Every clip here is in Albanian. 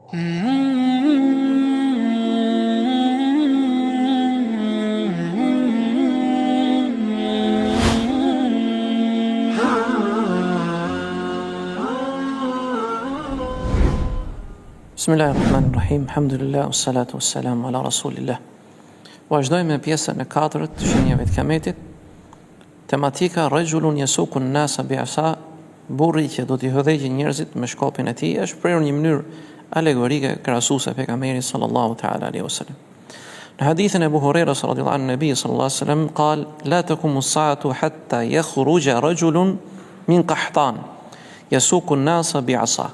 Bismillahirrahmanirrahim, alhamdulillah, wassalatu wassalamu ala rasulillah. Vazhdojmë me pjesën e 4 të shenjave të Kiametit. Tematika rajulun yasuku an-nasa bi'asa, burri që do t'i hodhëgjë njerëzit me shkopin e tij, është prerur një mënyrë alegorike krahasuese pejgamberit sallallahu ta'ala alaihi wasallam. Në hadithin e Abu Hurairës radhiyallahu anhu, Nabi sallallahu alaihi wasallam قال لا تقوم الساعة حتى يخرج رجل من قحطان يسوق الناس بعصا.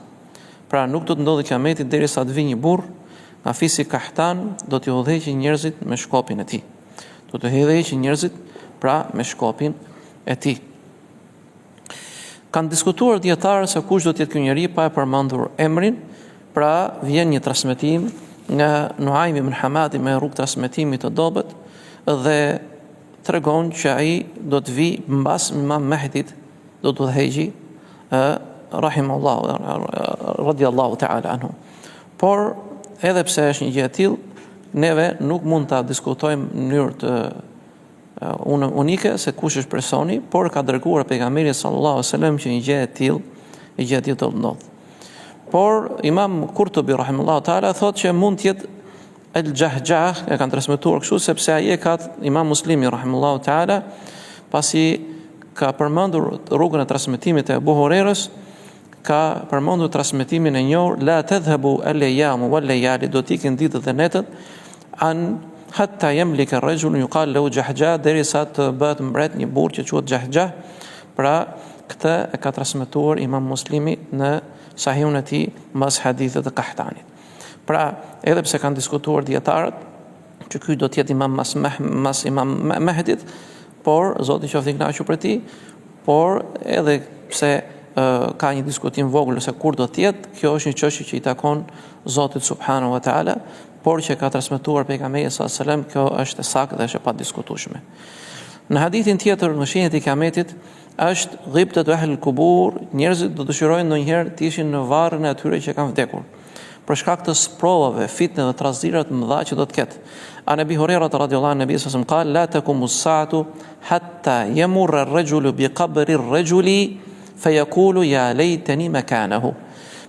Pra nuk do të ndodhë Kiameti derisa të vijë një burr nga fisi Kahtan, do t'i udhëheqë njerëzit me shkopin e tij. Do të udhëheqë njerëzit pra me shkopin e tij. Kanë diskutuar dietarë se kush do të jetë ky njeri pa e përmendur emrin. Pra vjen një transmetim nga Nuaimi ibn Hamadi me rrugë transmetimi të dobët dhe tregon që ai do të vijë mbas Imam Mehdit, do të udhëheqë rahimahullahu radiyallahu ta'ala anhu. Por edhe pse është një gjë e tillë, neve nuk mund ta diskutojmë në mënyrë të unike se kush është personi, por ka dërguar pejgamberi sallallahu alaihi wasallam që një gjë e tillë të ndodh. Por Imam Kurtubi rahimahullahu ta'ala thotë që mund të jetë el-Jahjah, e kanë transmetuar kështu sepse ai e ka Imam Muslimi rahimahullahu ta'ala, pasi ka përmendur rrugën e transmetimit të Abu Hurairës, ka përmendur transmetimin e njohur la tadhhabu al-ayyam wal-layali, do të ikin ditët dhe netët an hatta yamlika ar-rajul yuqal lahu Jahjah, derisa të bëhet mbret një burr që quhet Jahjah. Pra këtë e ka transmetuar Imam Muslimi në Sahihun e tij mbas hadithit të Kahtanit. Pra edhe pse kanë diskutuar dietarët që ky do të jetë imam mas Imam Mehdit, por Zoti qoftë i kënaqur për ti, por edhe pse ka një diskutim vogël se kur do të jetë, kjo është një çështje që i takon Zotit subhanahu wa taala, por që ka transmetuar pejgamberi sallallahu alajhi wasallam, kjo është e saktë dhe është e padiskutueshme. Në hadithin tjetër në shenjat e Kiametit është ghibtatu ahlul kubur, njerëzit do dëshirojnë ndonjëherë të ishin në varrin e atyre që kanë vdekur, për shkak të sprovave, fitne dhe trazira të mëdha që do të ketë. An Abi Huraira radhiyallahu anhu, Nabi sallallahu alaihi wasallam قال لا تقوم الساعة حتى يمر الرجل بقبر الرجل فيقول يا ليتني مكانه.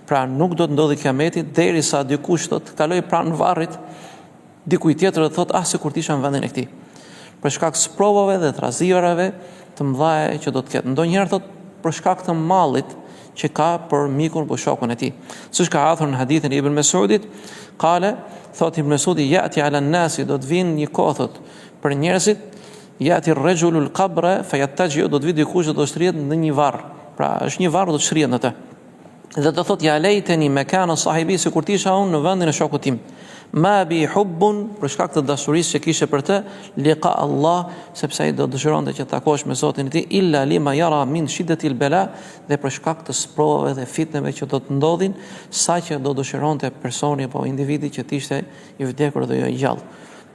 Pra nuk do të ndodhi Kiameti derisa dikush do të kaloj pranë varrit dikujt tjetër dhe thotë se kur tisha në vendin e këtij. Për shkak të sprovave dhe trazirave të mëdha që do të ketë. Ndonjëherë thotë për shkak të mallit që ka për mikun për shokun e tij. Siç ka ardhur në hadithin e Ibn Mesudit, qale, thot Ibn Mesudi, yati ala an-nasi, do të vinë një kohë thot për njerëzit, yati ar-rajulu al-qabra fayattaji, do të vi dikush do të shtrihet në një varr. Pra është një varr do të shtrihet në atë. Dhe do thot ya laytani makana sahibi, sikur tisha unë në vendin e shokut tim. Ma bi hubbun, për shkak të dashurisë që kishte për të, liqa Allah, sepse ai do dëshironte që të takosh me Zotin e tij, illa lima yara min shiddatil bala, dhe për shkak të sprovave dhe fitneve që do të ndodhin, saqë do dëshironte personi apo individi që të ishte i vdekur dhe jo i gjallë.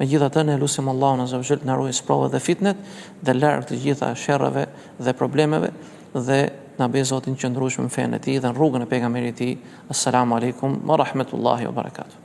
Megjithatë ne lutim Allahun azza wa jall na ruaj sprovat dhe fitnet dhe larg të gjitha sherrave dhe problemeve dhe na bëj Zotin qëndrueshëm në fenë e tij dhe në rrugën e pejgamberit të tij. Assalamu alaikum wa rahmatullahi wa barakatuh.